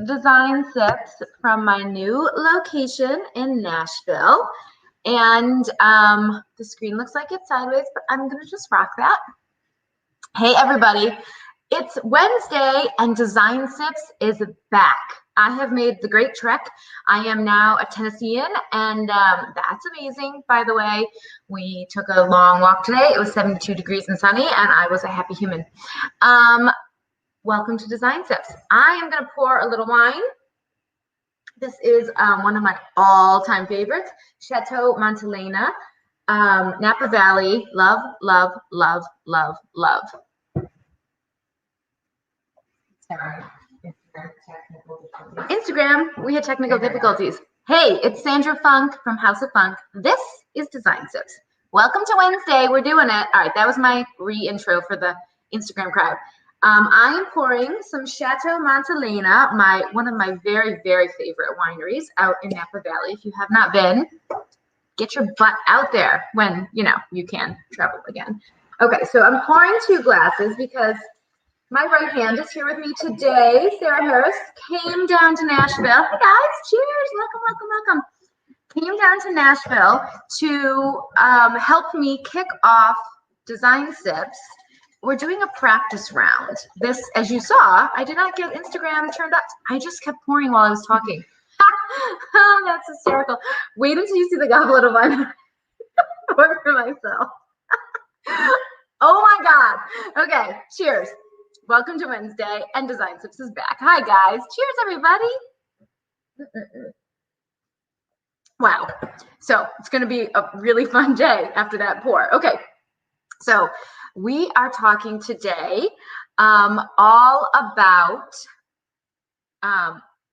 design tips from my new location in Nashville. And the screen looks like it's sideways, but I'm going to just rock that. Hey, everybody. It's Wednesday and Design Sips is back. I have made the great trek. I am now a Tennessean, and that's amazing, by the way. We took a long walk today. It was 72 degrees and sunny, and I was a happy human. Welcome to Design Sips. I am going to pour a little wine. This is one of my all-time favorites, Chateau Montelena, Napa Valley. Love, love, love, love, love. Sorry. Instagram, we had technical difficulties. Hey, it's Sandra Funk from House of Funk. This is Design Sips. Welcome to Wednesday. We're doing it. All right, that was my re-intro for the Instagram crowd. I am pouring some Chateau Montelena, one of my very, very favorite wineries out in Napa Valley. If you have not been, get your butt out there when, you can travel again. Okay, so I'm pouring 2 glasses because my right hand is here with me today. Sarah Harris came down to Nashville. Hey guys, cheers, welcome. Came down to Nashville to help me kick off Design Sips. We're doing a practice round. This, as you saw, I did not get Instagram turned up. I just kept pouring while I was talking. Oh, that's hysterical. Wait until you see the goblet of wine pour for myself. Oh my God. Okay, cheers. Welcome to Wednesday, and Design Sips is back. Hi, guys. Cheers, everybody. Wow. So it's going to be a really fun day after that pour. Okay. So we are talking today all about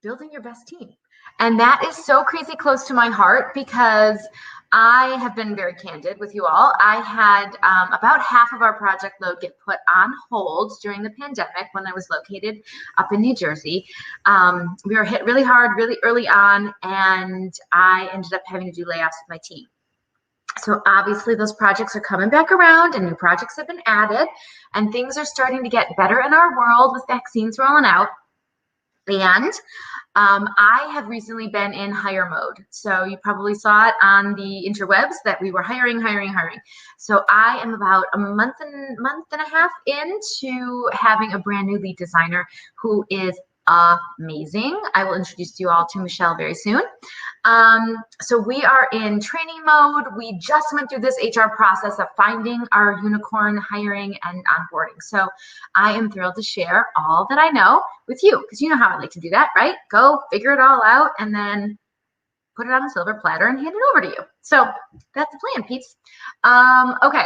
building your best team. And that is so crazy close to my heart because I have been very candid with you all. I had about half of our project load get put on hold during the pandemic when I was located up in New Jersey. We were hit really hard, really early on, and I ended up having to do layoffs with my team. So obviously those projects are coming back around and new projects have been added and things are starting to get better in our world with vaccines rolling out. And I have recently been in hire mode. So you probably saw it on the interwebs that we were hiring. So I am about a month and a half into having a brand new lead designer who is amazing. I will introduce you all to Michelle very soon. So we are in training mode. We just went through this HR process of finding our unicorn, hiring, and onboarding. So I am thrilled to share all that I know with you because you know how I like to do that, right? Go figure it all out and then put it on a silver platter and hand it over to you. So that's the plan, peeps. Okay.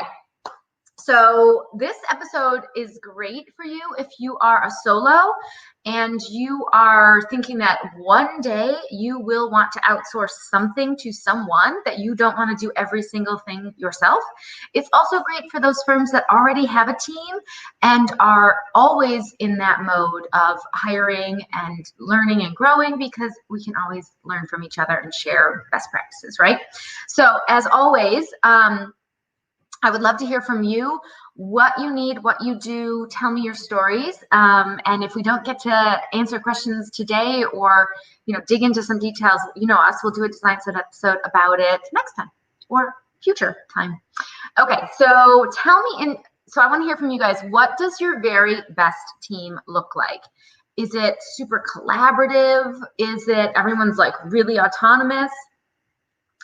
So this episode is great for you if you are a solo and you are thinking that one day you will want to outsource something to someone that you don't want to do every single thing yourself. It's also great for those firms that already have a team and are always in that mode of hiring and learning and growing because we can always learn from each other and share best practices, right? So as always, I would love to hear from you, what you need, what you do. Tell me your stories. And if we don't get to answer questions today or, dig into some details, us, we'll do a Design Set episode about it next time or future time. Okay, so tell me, so I want to hear from you guys, what does your very best team look like? Is it super collaborative? Is it everyone's like really autonomous?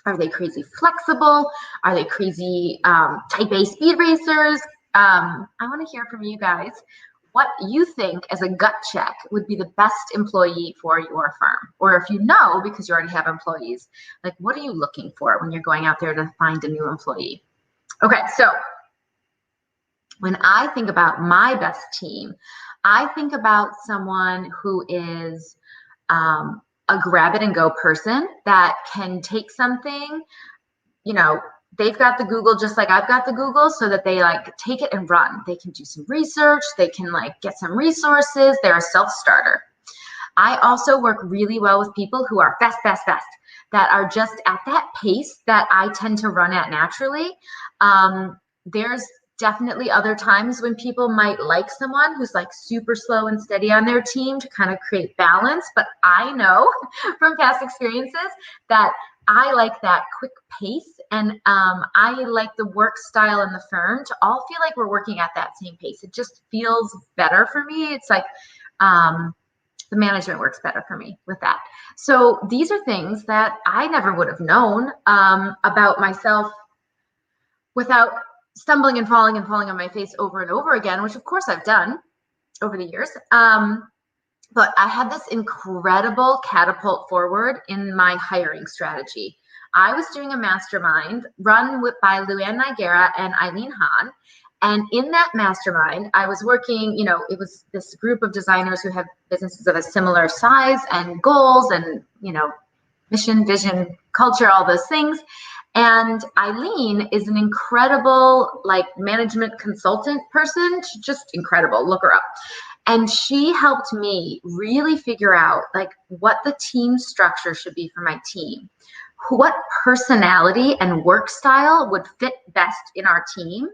Are they crazy flexible? Are they crazy type A speed racers? I want to hear from you guys what you think as a gut check would be the best employee for your firm. Or if you know, because you already have employees, like what are you looking for when you're going out there to find a new employee? Okay, so when I think about my best team, I think about someone who is a grab it and go person that can take something, they've got the Google just like I've got the Google so that they like take it and run. They can do some research. They can like get some resources. They're a self-starter. I also work really well with people who are fast, that are just at that pace that I tend to run at naturally. There's definitely other times when people might like someone who's like super slow and steady on their team to kind of create balance. But I know from past experiences that I like that quick pace, and I like the work style in the firm to all feel like we're working at that same pace. It just feels better for me. It's like the management works better for me with that. So these are things that I never would have known about myself without stumbling and falling on my face over and over again, which of course I've done over the years. But I had this incredible catapult forward in my hiring strategy. I was doing a mastermind run by Luann Nigera and Eileen Hahn. And in that mastermind, I was working, it was this group of designers who have businesses of a similar size and goals and, mission, vision, culture, all those things. And Eileen is an incredible management consultant person. She's just incredible. Look her up. And she helped me really figure out what the team structure should be for my team. What personality and work style would fit best in our team,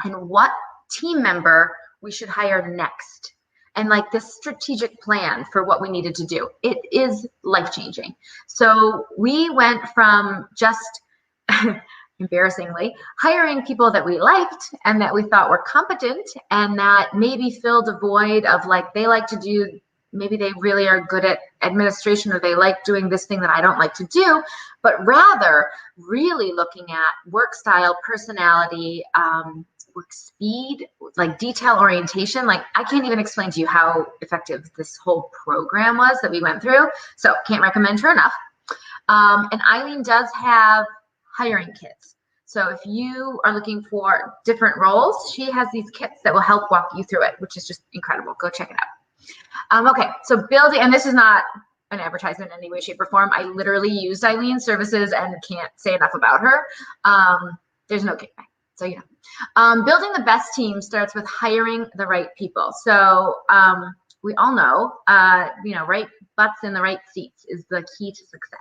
and what team member we should hire next. And this strategic plan for what we needed to do. It is life-changing. So we went from just embarrassingly hiring people that we liked and that we thought were competent and that maybe filled a void of they like to do, maybe they really are good at administration or they like doing this thing that I don't like to do, but rather really looking at work style, personality, work speed, detail orientation. I can't even explain to you how effective this whole program was that we went through. So can't recommend her enough. And Eileen does have hiring kits. So if you are looking for different roles, she has these kits that will help walk you through it, which is just incredible. Go check it out. Okay, so building, and this is not an advertisement in any way, shape, or form. I literally used Eileen's services and can't say enough about her. There's no kickback, so building the best team starts with hiring the right people. So we all know, right butts in the right seats is the key to success.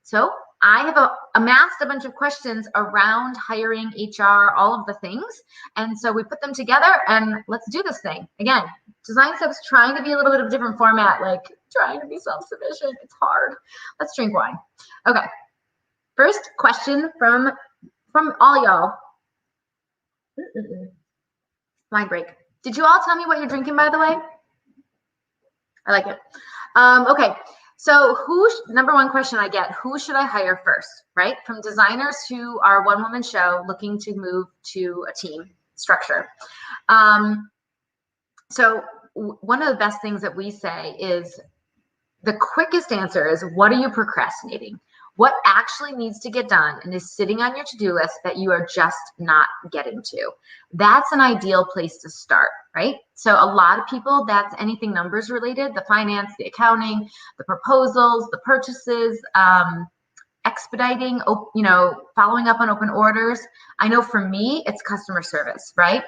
So I have amassed a bunch of questions around hiring, HR, all of the things. And so we put them together and let's do this thing. Again, Design Steps trying to be a little bit of a different format, trying to be self-sufficient. It's hard. Let's drink wine. Okay. First question from all y'all. Wine break. Did you all tell me what you're drinking, by the way? I like it. Okay. So number one question I get, who should I hire first, right? From designers who are one-woman show looking to move to a team structure. So one of the best things that we say is the quickest answer is, what are you procrastinating? What actually needs to get done and is sitting on your to-do list that you are just not getting to? That's an ideal place to start, right? So a lot of people, that's anything numbers related, the finance, the accounting, the proposals, the purchases, expediting, following up on open orders. I know for me, it's customer service, right?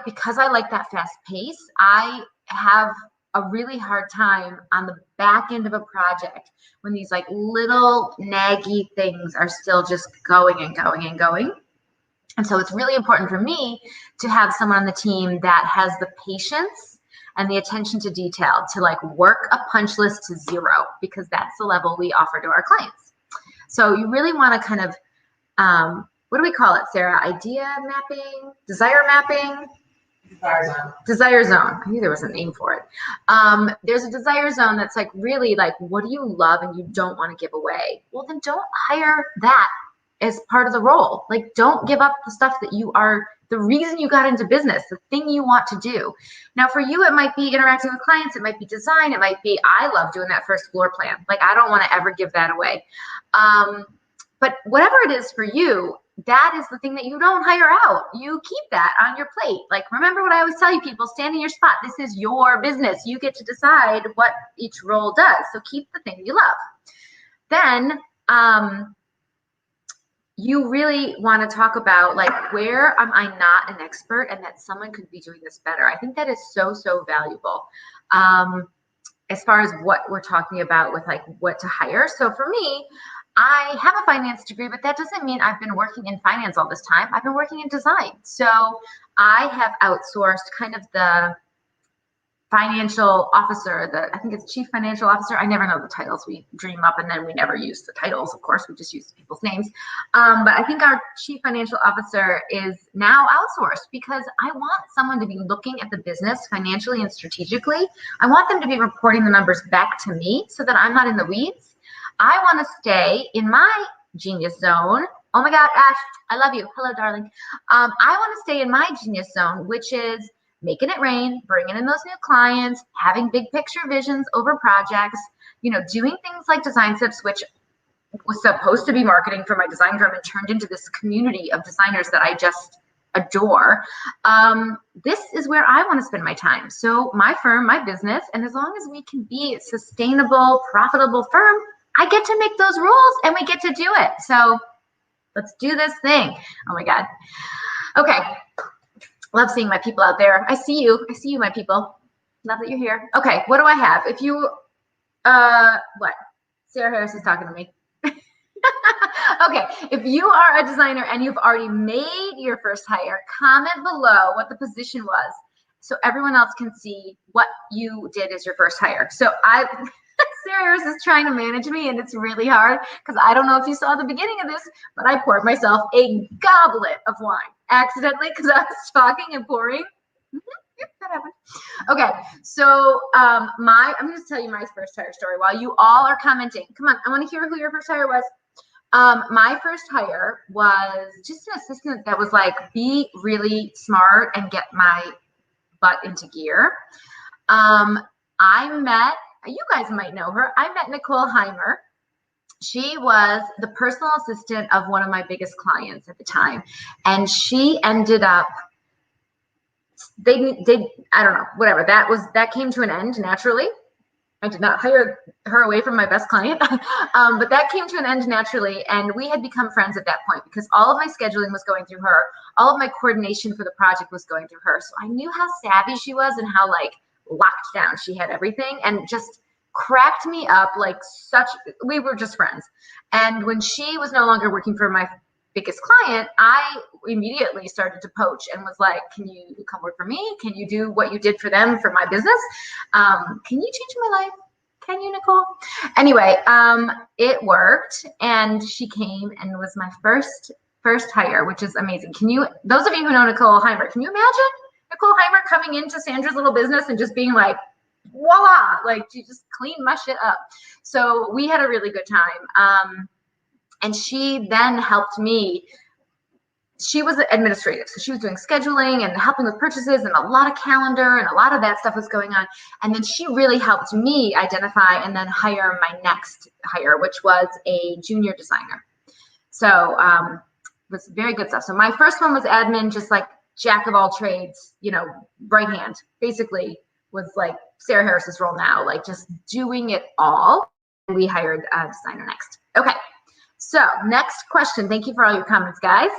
Because I like that fast pace, I have a really hard time on the back end of a project when these little naggy things are still just going and going and going. And so it's really important for me to have someone on the team that has the patience and the attention to detail to work a punch list to zero, because that's the level we offer to our clients. So you really want to kind of, what do we call it, Sarah? Idea mapping, desire mapping? Desire zone. I knew there was a name for it. There's a desire zone that's really what do you love and you don't want to give away? Well, then don't hire that as part of the role. Don't give up the stuff that you are, the reason you got into business, the thing you want to do. Now for you, it might be interacting with clients. It might be design. It might be, I love doing that first floor plan. I don't want to ever give that away. But whatever it is for you, that is the thing that you don't hire out. You keep that on your plate. Remember what I always tell you, people, stand in your spot. This is your business. You get to decide what each role does. So keep the thing you love. Then you really want to talk about where am I not an expert and that someone could be doing this better. I think that is so, so valuable as far as what we're talking about with what to hire. So for me, I have a finance degree, but that doesn't mean I've been working in finance all this time. I've been working in design. So I have outsourced kind of the financial officer, I think it's chief financial officer. I never know the titles. We dream up and then we never use the titles. Of course, we just use people's names. But I think our chief financial officer is now outsourced because I want someone to be looking at the business financially and strategically. I want them to be reporting the numbers back to me so that I'm not in the weeds. I want to stay in my genius zone. Oh my God, Ash, I love you. Hello, darling. I want to stay in my genius zone, which is making it rain, bringing in those new clients, having big picture visions over projects, doing things like design tips, which was supposed to be marketing for my design firm and turned into this community of designers that I just adore. This is where I want to spend my time. So my firm, my business, and as long as we can be a sustainable, profitable firm, I get to make those rules and we get to do it. So let's do this thing. Oh my God. Okay. Love seeing my people out there. I see you, my people. Love that you're here. Okay, what do I have? If you, what? Sarah Harris is talking to me. Okay, if you are a designer and you've already made your first hire, comment below what the position was so everyone else can see what you did as your first hire. So Sarah Harris is trying to manage me and it's really hard because I don't know if you saw the beginning of this, but I poured myself a goblet of wine accidentally because I was talking and pouring. Yep, that happened. Okay, so I'm going to tell you my first hire story while you all are commenting. Come on, I want to hear who your first hire was. My first hire was just an assistant that was like, be really smart and get my butt into gear. You guys might know her. I met Nicole Heimer. She was the personal assistant of one of my biggest clients at the time. And she ended up, I don't know, whatever. That came to an end naturally. I did not hire her away from my best client, but that came to an end naturally. And we had become friends at that point because all of my scheduling was going through her. All of my coordination for the project was going through her. So I knew how savvy she was and how locked down she had everything and just cracked me up we were just friends. And when she was no longer working for my biggest client, I immediately started to poach and was like, can you come work for me? Can you do what you did for them for my business? Can you change my life? Can you, Nicole? Anyway, it worked and she came and was my first hire, which is amazing. Those of you who know Nicole Heimer, can you imagine Nicole Heimer coming into Sandra's little business and just being like, voila, she just cleaned my shit up. So we had a really good time. And she then helped me. She was administrative. So she was doing scheduling and helping with purchases and a lot of calendar and a lot of that stuff was going on. And then she really helped me identify and then hire my next hire, which was a junior designer. So it was very good stuff. So my first one was admin, just like jack of all trades, right hand, basically was like Sarah Harris's role now, just doing it all. We hired a designer next. Okay, so next question. Thank you for all your comments, guys.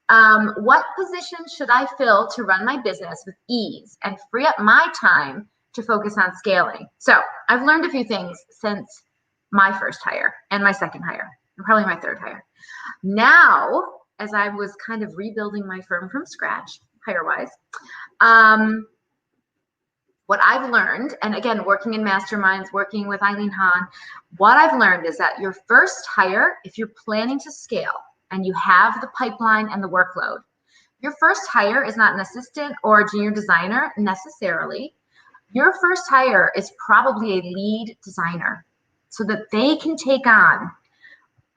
What position should I fill to run my business with ease and free up my time to focus on scaling? So I've learned a few things since my first hire and my second hire, and probably my third hire. Now, as I was kind of rebuilding my firm from scratch, hire-wise, what I've learned, and again, working in masterminds, working with Eileen Hahn, what I've learned is that your first hire, if you're planning to scale and you have the pipeline and the workload, your first hire is not an assistant or a junior designer necessarily. Your first hire is probably a lead designer so that they can take on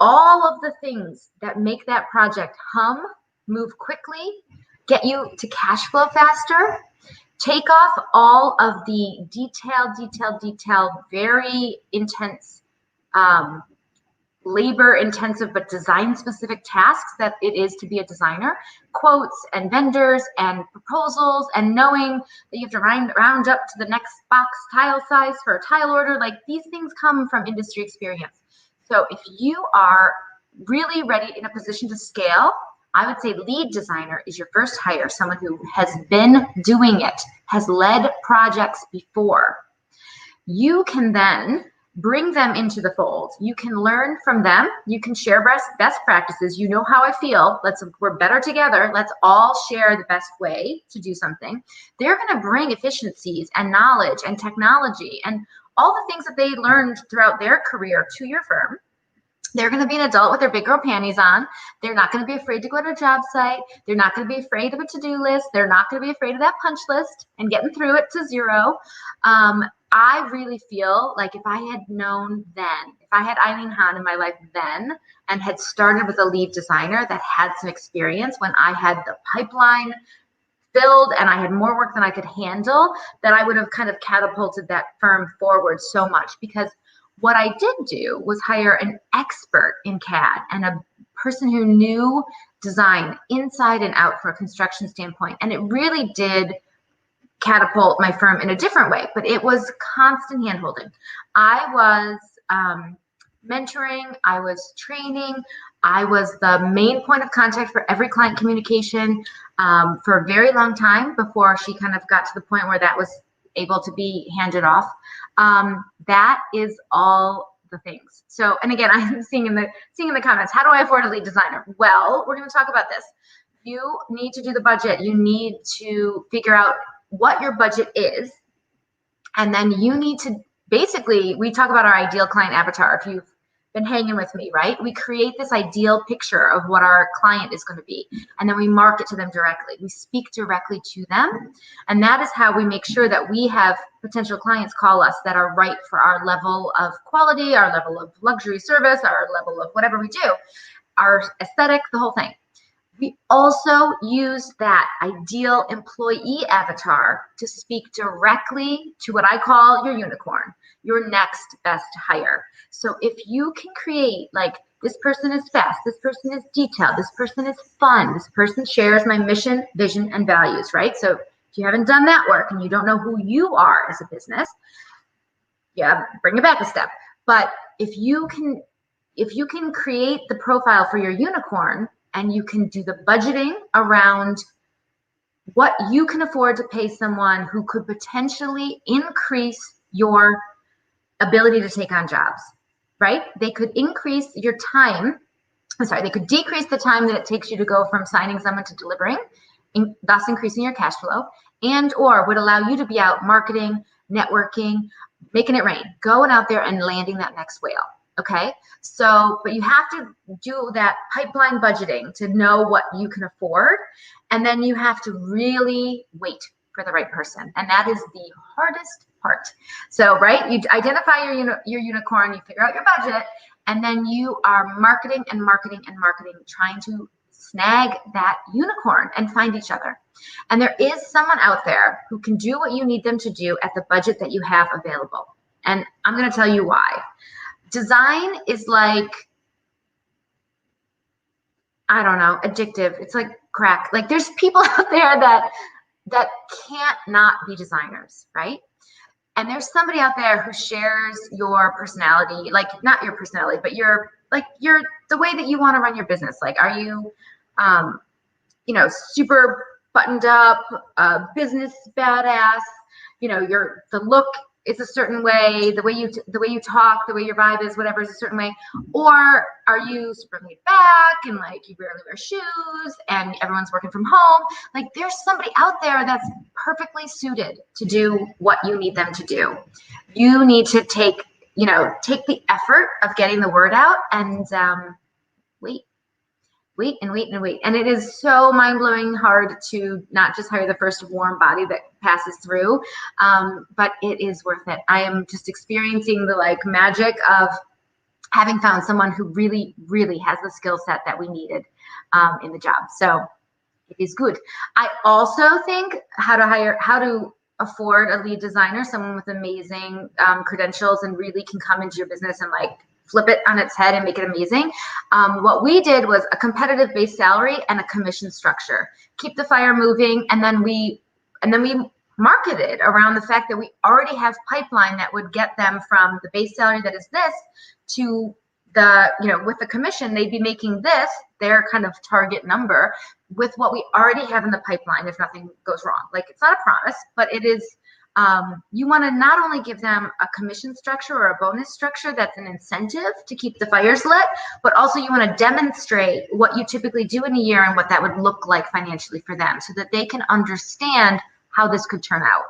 all of the things that make that project hum, move quickly, get you to cash flow faster, take off all of the detailed, very intense, labor-intensive but design-specific tasks that it is to be a designer, quotes and vendors and proposals and knowing that you have to round up to the next box tile size for a tile order. These things come from industry experience. So if you are really ready in a position to scale, I would say lead designer is your first hire, someone who has been doing it, has led projects before. You can then bring them into the fold. You can learn from them. You can share best practices. You know how I feel. We're better together. Let's all share the best way to do something. They're going to bring efficiencies and knowledge and technology and all the things that they learned throughout their career to your firm. They're going to be an adult with their big girl panties on. They're not going to be afraid to go to a job site. They're not going to be afraid of a to-do list. They're not going to be afraid of that punch list and getting through it to zero. I really feel like if I had known then, if I had Eileen Hahn in my life then and had started with a lead designer that had some experience when I had the pipeline filled and I had more work than I could handle, that I would have kind of catapulted that firm forward so much. Because what I did do was hire an expert in CAD and a person who knew design inside and out for a construction standpoint. And it really did catapult my firm in a different way, but it was constant handholding. I was mentoring, I was training, I was the main point of contact for every client communication for a very long time before she kind of got to the point where that was able to be handed off. That is all the things. So, and again, I'm seeing in the comments, how do I afford a lead designer? Well, we're going to talk about this. You need to do the budget. You need to figure out what your budget is. And then you need to basically, we talk about our ideal client avatar. If you've been hanging with me, right? We create this ideal picture of what our client is going to be. And then we market to them directly. We speak directly to them. And that is how we make sure that we have potential clients call us that are right for our level of quality, our level of luxury service, our level of whatever we do, our aesthetic, the whole thing. We also use that ideal employee avatar to speak directly to what I call your unicorn, your next best hire. So if you can create, like, this person is fast, this person is detailed, this person is fun, this person shares my mission, vision, and values, right? So if you haven't done that work and you don't know who you are as a business, yeah, bring it back a step. But if you can create the profile for your unicorn, and you can do the budgeting around what you can afford to pay someone who could potentially increase your ability to take on jobs, right? They could increase your time. They could decrease the time that it takes you to go from signing someone to delivering, thus increasing your cash flow, and or would allow you to be out marketing, networking, making it rain, going out there and landing that next whale. Okay, so, but you have to do that pipeline budgeting to know what you can afford. And then you have to really wait for the right person. And that is the hardest part. So, right, you identify your unicorn, you figure out your budget, and then you are marketing and marketing and marketing, trying to snag that unicorn and find each other. And there is someone out there who can do what you need them to do at the budget that you have available. And I'm going to tell you why. Design is like, I don't know, addictive. It's like crack. Like, there's people out there that can't not be designers, right? And there's somebody out there who shares your personality, like not your personality, but your the way that you want to run your business. Like, are you, super buttoned up, business badass? The look is a certain way, the way you talk, the way your vibe is, whatever, is a certain way. Or are you super laid back and like you rarely wear shoes and everyone's working from home? Like, there's somebody out there that's perfectly suited to do what you need them to do. You need to take the effort of getting the word out and wait. And it is so mind-blowing hard to not just hire the first warm body that passes through, but it is worth it. I am just experiencing the magic of having found someone who really, really has the skill set that we needed in the job. So it is good. I also think how to afford a lead designer, someone with amazing credentials and really can come into your business and flip it on its head and make it amazing. What we did was a competitive base salary and a commission structure. Keep the fire moving, and then we marketed around the fact that we already have pipeline that would get them from the base salary that is this to the, with the commission, they'd be making this, their kind of target number, with what we already have in the pipeline if nothing goes wrong. Like, it's not a promise, but it is You want to not only give them a commission structure or a bonus structure that's an incentive to keep the fires lit, but also you want to demonstrate what you typically do in a year and what that would look like financially for them so that they can understand how this could turn out.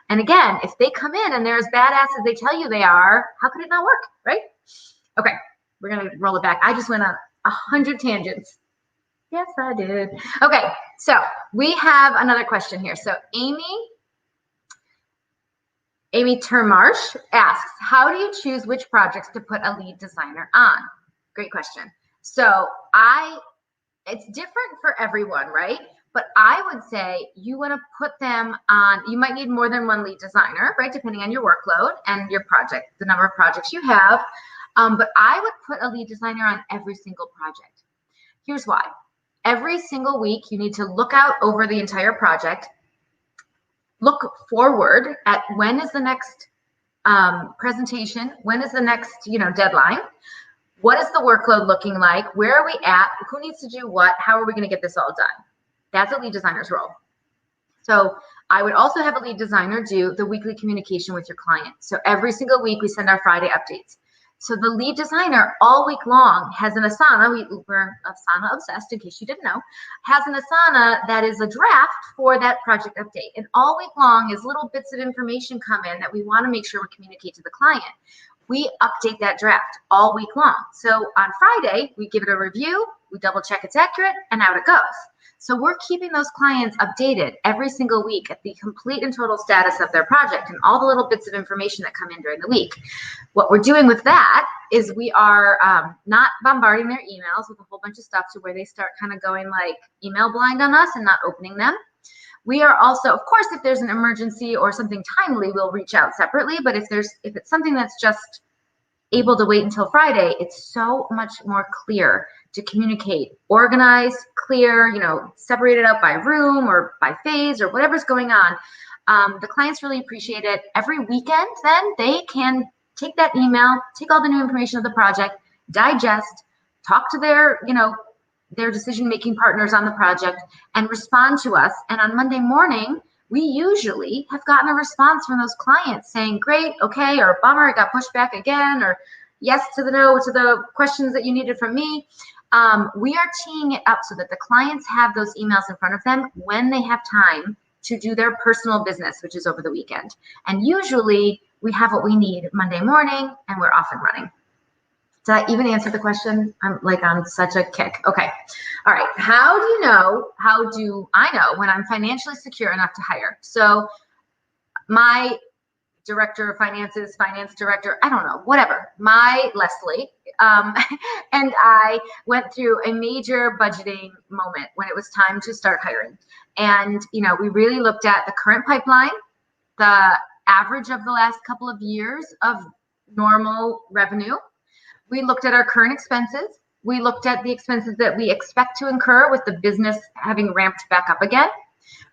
And again, if they come in and they're as badass as they tell you they are, how could it not work, right? Okay, we're going to roll it back. I just went on 100 tangents. Yes, I did. Okay, so we have another question here. So Amy Termarsh asks, how do you choose which projects to put a lead designer on? Great question. So it's different for everyone, right? But I would say you want to put them on, you might need more than one lead designer, right? Depending on your workload and your project, the number of projects you have. But I would put a lead designer on every single project. Here's why. Every single week, you need to look out over the entire project, look forward at when is the next presentation, when is the next deadline, what is the workload looking like, where are we at, who needs to do what, how are we going to get this all done. That's a lead designer's role. So I would also have a lead designer do the weekly communication with your client. So every single week we send our Friday updates. So the lead designer all week long has an Asana, we're Asana obsessed in case you didn't know, has an Asana that is a draft for that project update. And all week long as little bits of information come in that we want to make sure we communicate to the client. We update that draft all week long. So on Friday, we give it a review, we double check it's accurate, and out it goes. So we're keeping those clients updated every single week at the complete and total status of their project and all the little bits of information that come in during the week. What we're doing with that is we are not bombarding their emails with a whole bunch of stuff to where they start kind of going like email blind on us and not opening them. We are also, of course, if there's an emergency or something timely, we'll reach out separately. But if it's something that's just able to wait until Friday, it's so much more clear to communicate, organized, clear, separated out by room or by phase or whatever's going on. The clients really appreciate it. Every weekend, then they can take that email, take all the new information of the project, digest, talk to their decision-making partners on the project and respond to us. And on Monday morning, we usually have gotten a response from those clients saying, great, okay, or bummer, it got pushed back again, or yes to the no to the questions that you needed from me. We are teeing it up so that the clients have those emails in front of them when they have time to do their personal business, which is over the weekend. And usually we have what we need Monday morning and we're off and running. Did I even answer the question? I'm like on such a kick. Okay. All right. How do I know when I'm financially secure enough to hire? So my director of finances, finance director, I don't know, whatever, my Leslie, and I went through a major budgeting moment when it was time to start hiring. And, we really looked at the current pipeline, the average of the last couple of years of normal revenue. We looked at our current expenses. We looked at the expenses that we expect to incur with the business having ramped back up again,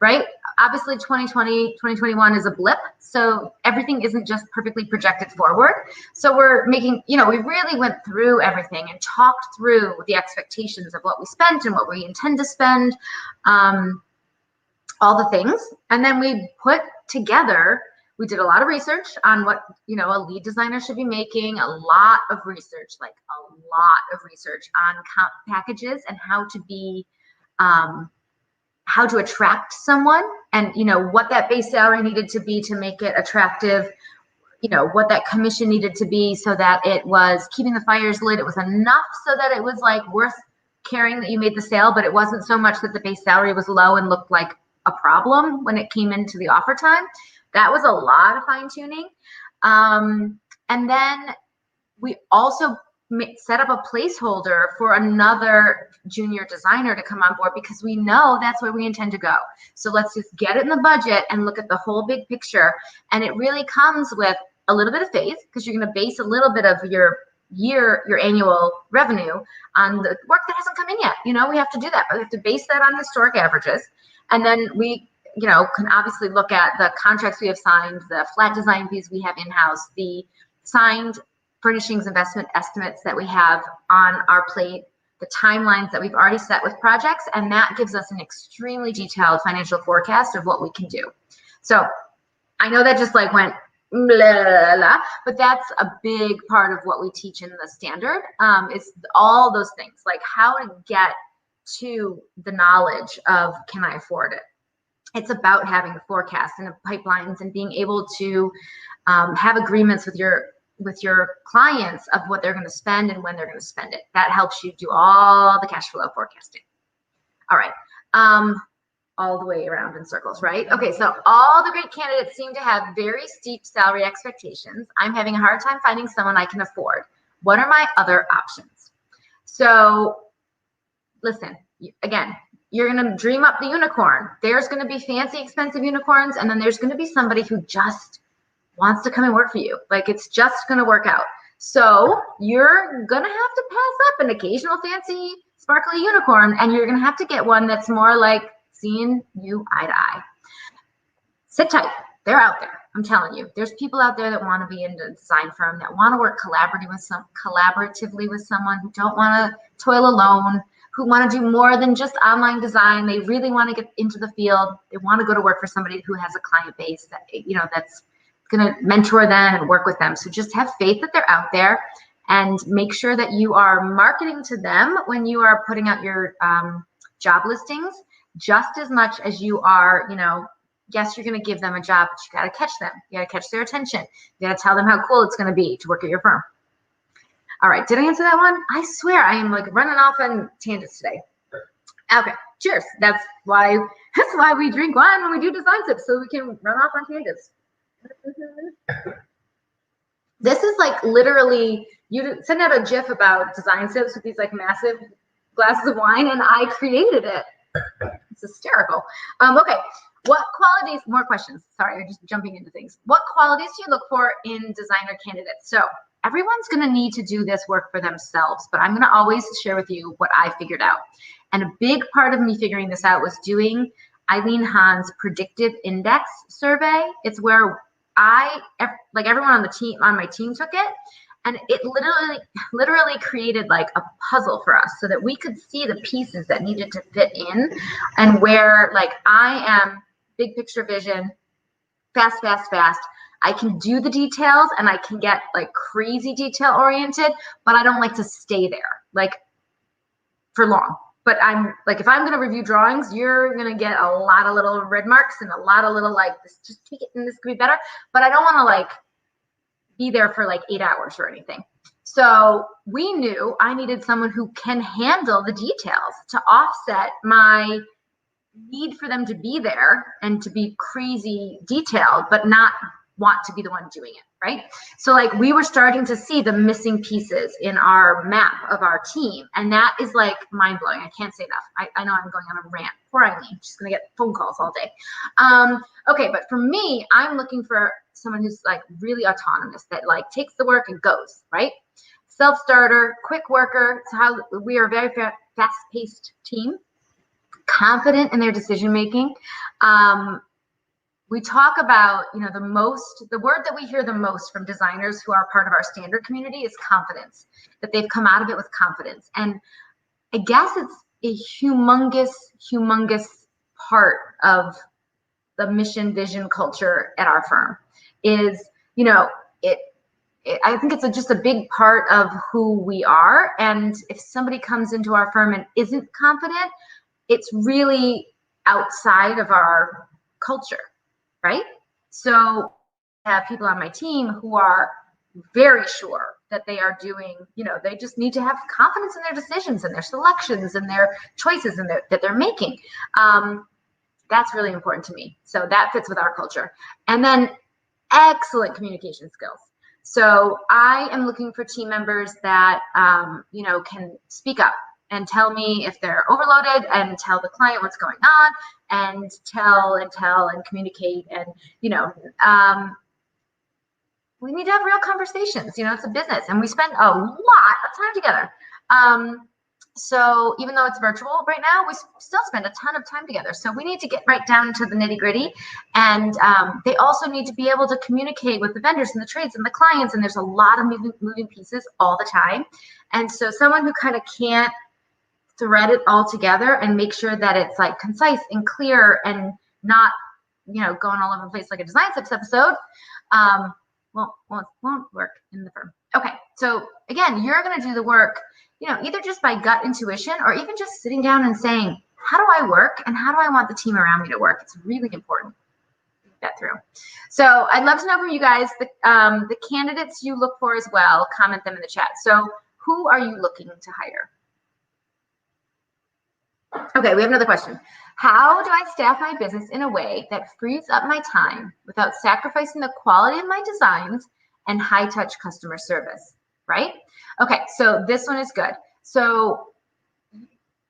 right? Obviously, 2020, 2021 is a blip. So everything isn't just perfectly projected forward. So we're making, we really went through everything and talked through the expectations of what we spent and what we intend to spend, all the things. And then we put together, we did a lot of research on what, a lead designer should be making, a lot of research on packages and how to attract someone and, what that base salary needed to be to make it attractive, what that commission needed to be so that it was keeping the fires lit. It was enough so that it was like worth caring that you made the sale, but it wasn't so much that the base salary was low and looked like a problem when it came into the offer time. That was a lot of fine tuning. And then we also set up a placeholder for another junior designer to come on board because we know that's where we intend to go. So let's just get it in the budget and look at the whole big picture. And it really comes with a little bit of faith because you're going to base a little bit of your annual revenue on the work that hasn't come in yet. We have to do that, but we have to base that on historic averages. And then we can obviously look at the contracts we have signed, the flat design fees we have in-house, the signed furnishings investment estimates that we have on our plate, the timelines that we've already set with projects, and that gives us an extremely detailed financial forecast of what we can do. So I know that just like went blah, blah, blah, but that's a big part of what we teach in the standard, is all those things, like how to get to the knowledge of, can I afford it? It's about having a forecast and pipelines and being able to have agreements with your clients of what they're going to spend and when they're going to spend it. That helps you do all the cash flow forecasting. All right. All the way around in circles, right? Okay, so all the great candidates seem to have very steep salary expectations. I'm having a hard time finding someone I can afford. What are my other options? So listen, again, you're going to dream up the unicorn. There's going to be fancy, expensive unicorns, and then there's going to be somebody who just wants to come and work for you. Like, it's just going to work out. So you're going to have to pass up an occasional fancy, sparkly unicorn, and you're going to have to get one that's more like seeing you eye to eye. Sit tight. They're out there. I'm telling you, there's people out there that want to be in a design firm, that want to work collaboratively with someone, who don't want to toil alone, who want to do more than just online design. They really want to get into the field. They want to go to work for somebody who has a client base that, that's going to mentor them and work with them. So just have faith that they're out there, and make sure that you are marketing to them when you are putting out your job listings, just as much as you are, yes, you're going to give them a job, but you got to catch them. You got to catch their attention. You got to tell them how cool it's going to be to work at your firm. All right, did I answer that one? I swear I am like running off on tangents today. Okay, cheers. That's why we drink wine when we do design tips, so we can run off on tangents. This is like literally, you send out a GIF about design tips with these like massive glasses of wine, and I created it. It's hysterical. Okay, what qualities, more questions. Sorry, I'm just jumping into things. What qualities do you look for in designer candidates? So everyone's going to need to do this work for themselves, but I'm going to always share with you what I figured out. And a big part of me figuring this out was doing Eileen Hahn's predictive index survey. It's where everyone on my team took it, and it literally created like a puzzle for us so that we could see the pieces that needed to fit in, and where like I am big picture vision, fast. I can do the details and I can get like crazy detail oriented, but I don't like to stay there like for long. But I'm like, if I'm going to review drawings, you're going to get a lot of little red marks and a lot of little like, this, just tweak it and this could be better. But I don't want to like be there for like 8 hours or anything. So we knew I needed someone who can handle the details to offset my need for them to be there and to be crazy detailed, but not want to be the one doing it, right? So like we were starting to see the missing pieces in our map of our team, and that is like mind blowing. I can't say enough. I know I'm going on a rant. Poor Eileen, she's gonna get phone calls all day. Okay, but for me, I'm looking for someone who's like really autonomous, that like takes the work and goes, right? Self-starter, quick worker. It's how we are a very fast-paced team, confident in their decision-making. We talk about, the word that we hear the most from designers who are part of our standard community is confidence, that they've come out of it with confidence. And I guess it's a humongous part of the mission, vision, culture at our firm is, I think it's just a big part of who we are. And if somebody comes into our firm and isn't confident, it's really outside of our culture. Right? So I have people on my team who are very sure that they are doing, they just need to have confidence in their decisions and their selections and their choices that they're making. That's really important to me. So that fits with our culture. And then excellent communication skills. So I am looking for team members that, can speak up and tell me if they're overloaded, and tell the client what's going on, and tell and communicate. And, we need to have real conversations. It's a business, and we spend a lot of time together. So even though it's virtual right now, we still spend a ton of time together. So we need to get right down to the nitty gritty. And they also need to be able to communicate with the vendors and the trades and the clients. And there's a lot of moving pieces all the time. And so someone who kind of can't thread it all together and make sure that it's like concise and clear and not going all over the place like a design tips episode, won't work in the firm. Okay, so again, you're going to do the work, either just by gut intuition or even just sitting down and saying, how do I work and how do I want the team around me to work? It's really important to think that through. So I'd love to know from you guys the candidates you look for as well. Comment them in the chat. So who are you looking to hire? Okay, we have another question. How do I staff my business in a way that frees up my time without sacrificing the quality of my designs and high-touch customer service, right? Okay, so this one is good. So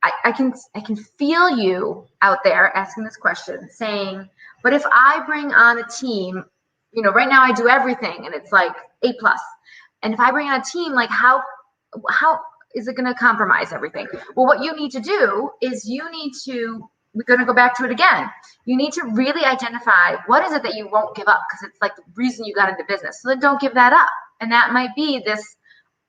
I can feel you out there asking this question, saying, but if I bring on a team, right now I do everything and it's like A+. And if I bring on a team, like how is it going to compromise everything? Well, what you need to do is we're going to go back to it again. You need to really identify what is it that you won't give up, because it's like the reason you got into business. So then don't give that up. And that might be this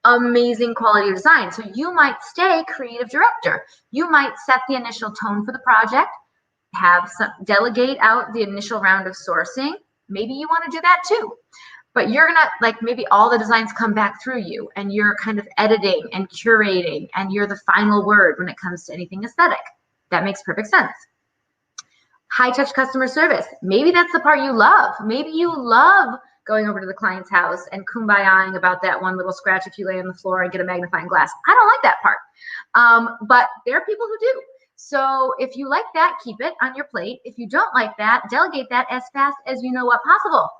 amazing quality of design. So you might stay creative director. You might set the initial tone for the project, delegate out the initial round of sourcing. Maybe you want to do that too. But you're gonna, maybe all the designs come back through you and you're kind of editing and curating and you're the final word when it comes to anything aesthetic. That makes perfect sense. High touch customer service. Maybe that's the part you love. Maybe you love going over to the client's house and kumbayaing about that one little scratch if you lay on the floor and get a magnifying glass. I don't like that part. But there are people who do. So if you like that, keep it on your plate. If you don't like that, delegate that as fast as you know what possible.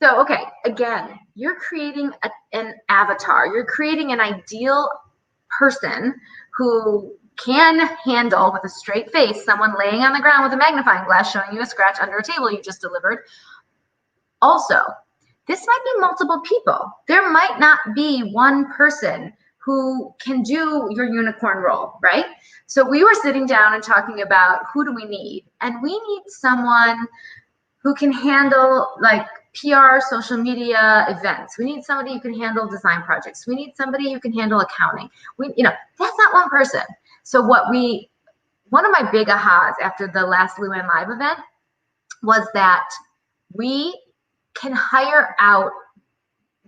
So, okay, again, you're creating an avatar. You're creating an ideal person who can handle, with a straight face, someone laying on the ground with a magnifying glass showing you a scratch under a table you just delivered. Also, this might be multiple people. There might not be one person who can do your unicorn role, right? So we were sitting down and talking about who do we need? And we need someone who can handle PR, social media, events. We need somebody who can handle design projects. We need somebody who can handle accounting. That's not one person. So one of my big ahas after the last Luann Live event was that we can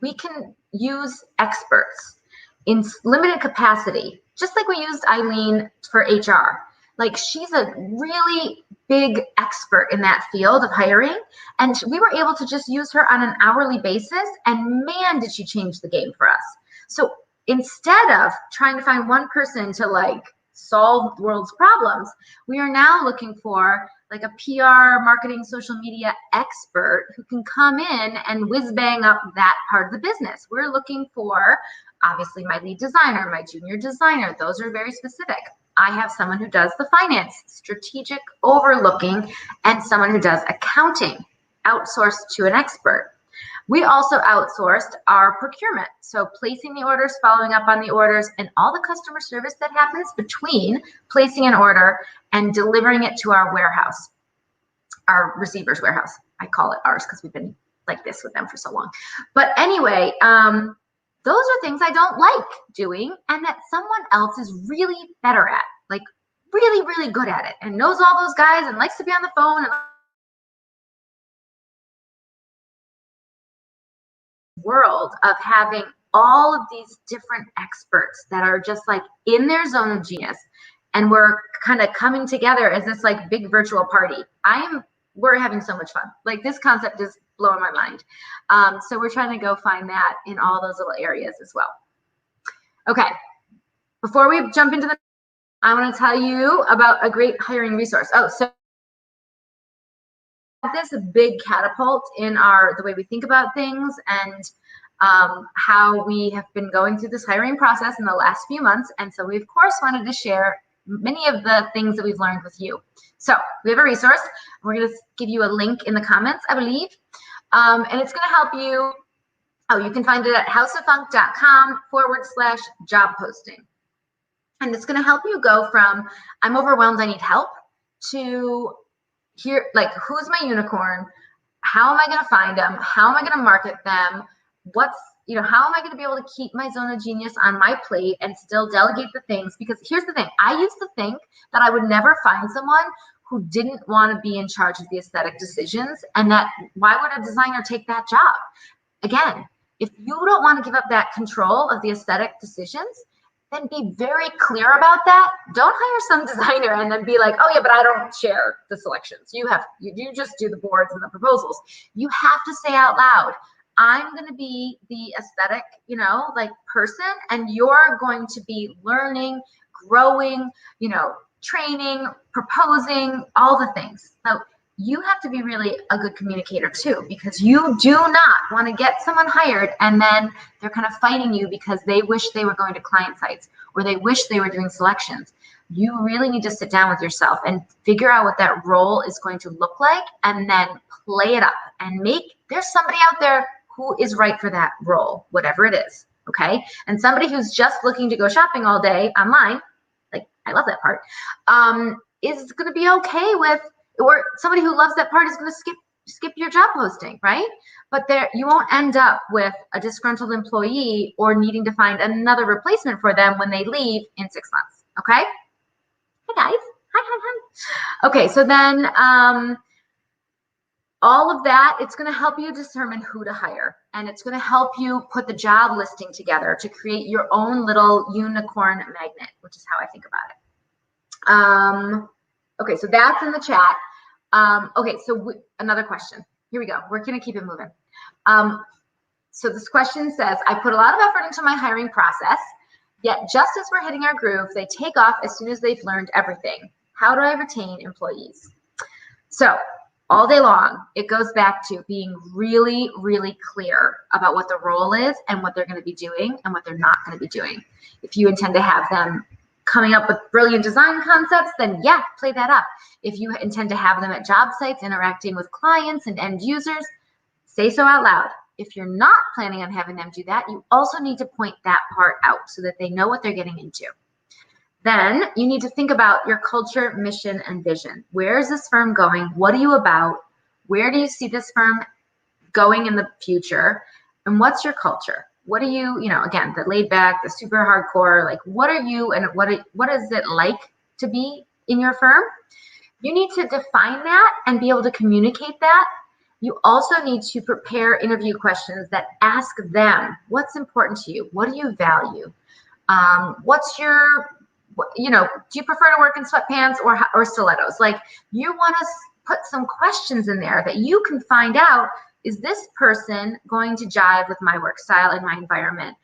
we can use experts in limited capacity, just like we used Eileen for HR. She's a really big expert in that field of hiring, and we were able to just use her on an hourly basis, and man, did she change the game for us. So instead of trying to find one person to solve the world's problems, we are now looking for a PR, marketing, social media expert who can come in and whiz bang up that part of the business. We're looking for, obviously, my lead designer, my junior designer. Those are very specific. I have someone who does the finance, strategic overlooking, and someone who does accounting, outsourced to an expert. We also outsourced our procurement. So placing the orders, following up on the orders, and all the customer service that happens between placing an order and delivering it to our warehouse, our receiver's warehouse. I call it ours because we've been like this with them for so long. But anyway, those are things I don't like doing and that someone else is really better at, really, really good at it, and knows all those guys and likes to be on the phone. And world of having all of these different experts that are just in their zone of genius, and we're kind of coming together as this big virtual party. We're having so much fun. This concept is blowing my mind. So we're trying to go find that in all those little areas as well. Okay, before we jump into I want to tell you about a great hiring resource. So this is a big catapult in the way we think about things and how we have been going through this hiring process in the last few months. And so we, of course, wanted to share many of the things that we've learned with you. So we have a resource. We're going to give you a link in the comments, I believe. And it's going to help you. You can find it at houseoffunk.com/job posting. And it's going to help you go from I'm overwhelmed, I need help, to here, who's my unicorn? How am I going to find them? How am I going to market them? How am I going to be able to keep my zone of genius on my plate and still delegate the things? Because here's the thing. I used to think that I would never find someone who didn't want to be in charge of the aesthetic decisions, and that why would a designer take that job? Again, if you don't want to give up that control of the aesthetic decisions, then be very clear about that. Don't hire some designer and then be like, oh yeah, but I don't share the selections. You just do the boards and the proposals. You have to say out loud, I'm going to be the aesthetic, like person, and you're going to be learning, growing, training, proposing, all the things. So you have to be really a good communicator too, because you do not want to get someone hired and then they're kind of fighting you because they wish they were going to client sites or they wish they were doing selections. You really need to sit down with yourself and figure out what that role is going to look like, and then play it up and there's somebody out there who is right for that role, whatever it is, okay? And somebody who's just looking to go shopping all day online, like I love that part, is going to be okay with, or somebody who loves that part is going to skip your job posting, right? But you won't end up with a disgruntled employee or needing to find another replacement for them when they leave in 6 months, okay? Hi guys, hi. Okay, so then all of that, it's going to help you determine who to hire, and it's going to help you put the job listing together to create your own little unicorn magnet, which is how I think about it. Okay, so that's in the chat. Okay, so another question. Here we go. We're going to keep it moving. So this question says, I put a lot of effort into my hiring process, yet just as we're hitting our groove, they take off as soon as they've learned everything. How do I retain employees? So all day long, it goes back to being really, really clear about what the role is and what they're going to be doing and what they're not going to be doing. If you intend to have them coming up with brilliant design concepts, then yeah, play that up. If you intend to have them at job sites interacting with clients and end users, say so out loud. If you're not planning on having them do that, you also need to point that part out so that they know what they're getting into. Then you need to think about your culture, mission, and vision. Where is this firm going? What are you about? Where do you see this firm going in the future? And what's your culture? What are you, again, the laid back, the super hardcore, like what are you and what is it like to be in your firm? You need to define that and be able to communicate that. You also need to prepare interview questions that ask them, what's important to you? What do you value? What's your, do you prefer to work in sweatpants or stilettos? Like, you want to put some questions in there that you can find out, is this person going to jive with my work style and my environment?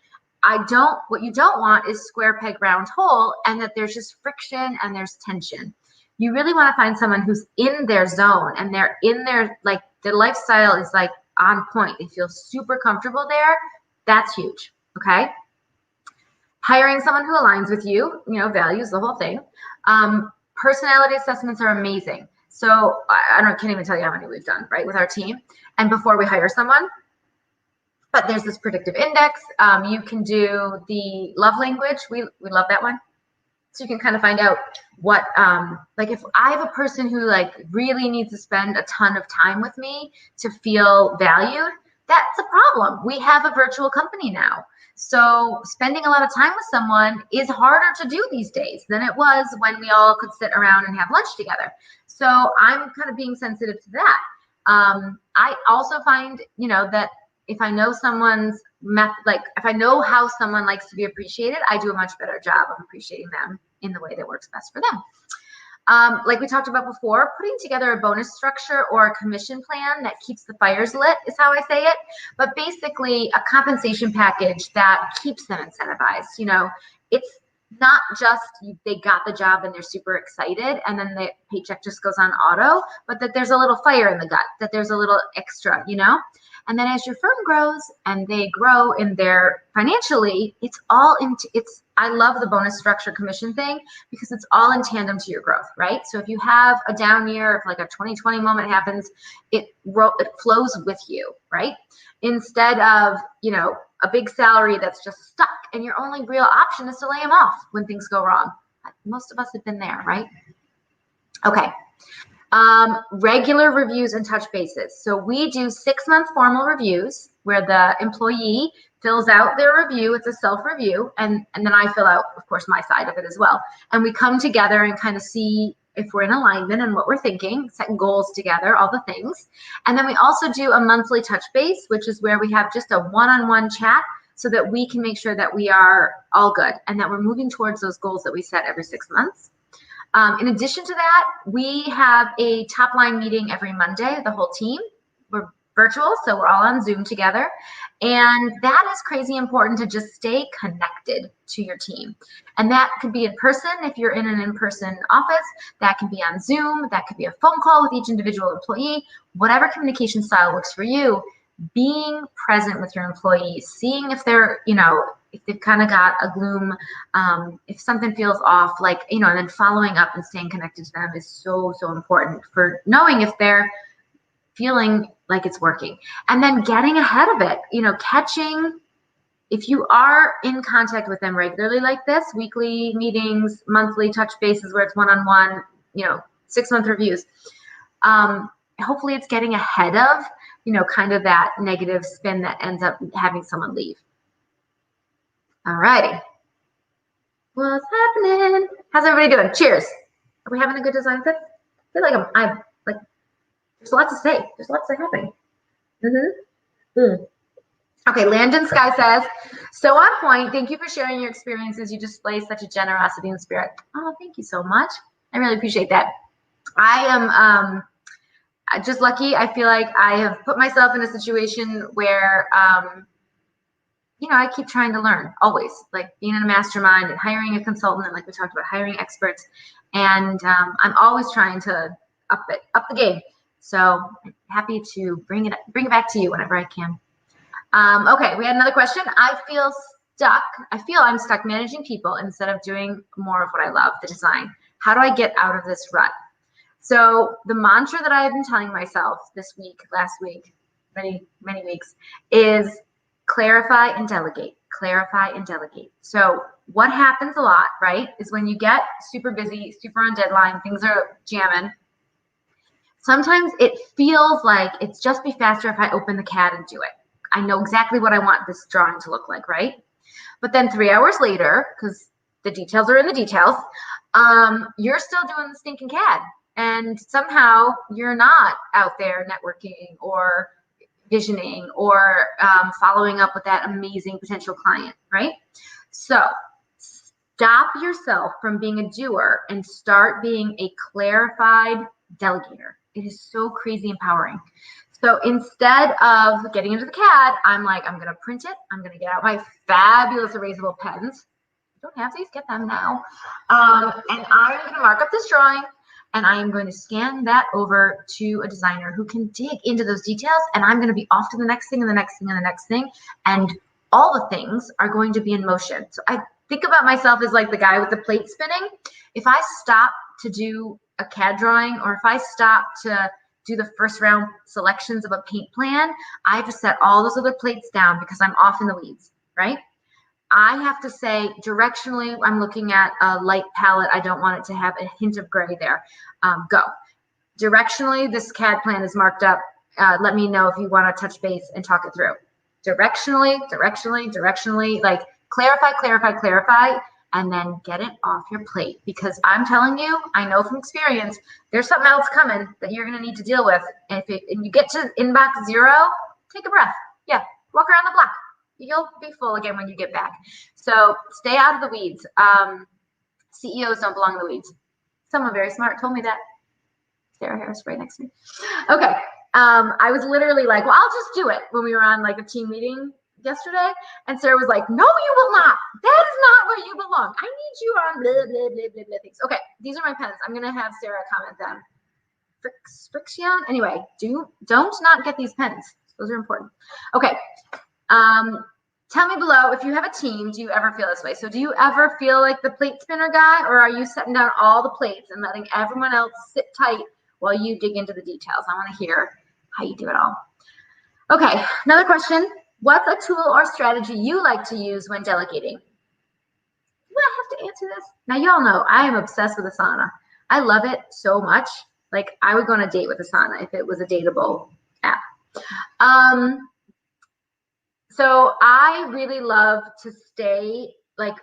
What you don't want is square peg round hole, and that there's just friction and there's tension. You really want to find someone who's in their zone and they're in their, like, their lifestyle is like on point. They feel super comfortable there. That's huge, okay? Hiring someone who aligns with you, values, the whole thing. Personality assessments are amazing. So can't even tell you how many we've done, right, with our team. And before we hire someone, but there's this predictive index. You can do the love language. We love that one. So you can kind of find out what, like if I have a person who like really needs to spend a ton of time with me to feel valued, that's a problem. We have a virtual company now. So spending a lot of time with someone is harder to do these days than it was when we all could sit around and have lunch together. So I'm kind of being sensitive to that. I also find, that if I know someone's if I know how someone likes to be appreciated, I do a much better job of appreciating them in the way that works best for them. Like we talked about before, putting together a bonus structure or a commission plan that keeps the fires lit is how I say it. But basically a compensation package that keeps them incentivized. It's not just they got the job and they're super excited and then the paycheck just goes on auto, but that there's a little fire in the gut, that there's a little extra, And then as your firm grows and they grow in their financially, I love the bonus structure commission thing because it's all in tandem to your growth, right? So if you have a down year, if like a 2020 moment happens, it flows with you, right? Instead of, a big salary that's just stuck and your only real option is to lay them off when things go wrong. Most of us have been there, right? Okay. Regular reviews and touch bases. So we do 6-month formal reviews where the employee fills out their review. It's a self-review. And then I fill out, of course, my side of it as well. And we come together and kind of see if we're in alignment and what we're thinking, set goals together, all the things. And then we also do a monthly touch base, which is where we have just a one-on-one chat so that we can make sure that we are all good and that we're moving towards those goals that we set every 6 months. In addition to that, we have a top line meeting every Monday, the whole team. We're virtual, so we're all on Zoom together. And that is crazy important to just stay connected to your team. And that could be in person if you're in an in-person office. That can be on Zoom. That could be a phone call with each individual employee. Whatever communication style works for you, being present with your employees, seeing if they're, if they've kind of got a gloom, if something feels off, and then following up and staying connected to them is so, so important for knowing if they're feeling like it's working. And then getting ahead of it, catching, if you are in contact with them regularly like this, weekly meetings, monthly touch bases where it's one-on-one, 6-month reviews, hopefully it's getting ahead of, kind of that negative spin that ends up having someone leave. All righty. What's happening? How's everybody doing? Cheers. Are we having a good design fit? I feel like I'm there's a lot to say. There's lots happening. Okay, Landon Sky says, so on point. Thank you for sharing your experiences. You display such a generosity and spirit. Oh, thank you so much. I really appreciate that. I am just lucky. I feel like I have put myself in a situation where, I keep trying to learn always, like being in a mastermind and hiring a consultant, and like we talked about, hiring experts. And I'm always trying to up the game. So I'm happy to bring it back to you whenever I can. Okay, we had another question. I feel I'm stuck managing people instead of doing more of what I love, the design. How do I get out of this rut? So the mantra that I have been telling myself this week, last week, many weeks, is clarify and delegate, clarify and delegate. So what happens a lot, right, is when you get super busy, super on deadline, things are jamming. Sometimes it feels like it's just be faster if I open the CAD and do it. I know exactly what I want this drawing to look like, right? But then 3 hours later, because the details are in the details, you're still doing the stinking CAD. And somehow you're not out there networking or visioning or following up with that amazing potential client, right? So stop yourself from being a doer and start being a clarified delegator. It is so crazy empowering. So instead of getting into the CAD, I'm like, I'm going to print it. I'm going to get out my fabulous erasable pens. Don't have these, get them now. And I'm going to mark up this drawing, and I am going to scan that over to a designer who can dig into those details, and I'm going to be off to the next thing and the next thing and the next thing, and all the things are going to be in motion. So I think about myself as like the guy with the plate spinning. If I stop to do a CAD drawing, or if I stop to do the first round selections of a paint plan, I have to set all those other plates down because I'm off in the weeds, right? I have to say directionally, I'm looking at a light palette. I don't want it to have a hint of gray there. Go. Directionally, this CAD plan is marked up. Let me know if you want to touch base and talk it through. Directionally, like clarify, and then get it off your plate. Because I'm telling you, I know from experience, there's something else coming that you're going to need to deal with. And if you get to inbox 0, take a breath. Yeah, walk around the block. You'll be full again when you get back. So stay out of the weeds. CEOs don't belong in the weeds. Someone very smart told me that. Sarah Harris right next to me. Okay. I was literally like, well, I'll just do it when we were on like a team meeting yesterday. And Sarah was like, no, you will not. That is not where you belong. I need you on blah, blah, blah, blah, blah things. Okay. These are my pens. I'm going to have Sarah comment them. Friction. Anyway, don't not get these pens. Those are important. Okay. Tell me below, if you have a team, do you ever feel this way? So do you ever feel like the plate spinner guy, or are you setting down all the plates and letting everyone else sit tight while you dig into the details? I want to hear how you do it all. Okay, another question. What's a tool or strategy you like to use when delegating? Do I have to answer this? Now, y'all know I am obsessed with Asana. I love it so much. Like, I would go on a date with Asana if it was a dateable app. So I really love to stay, like,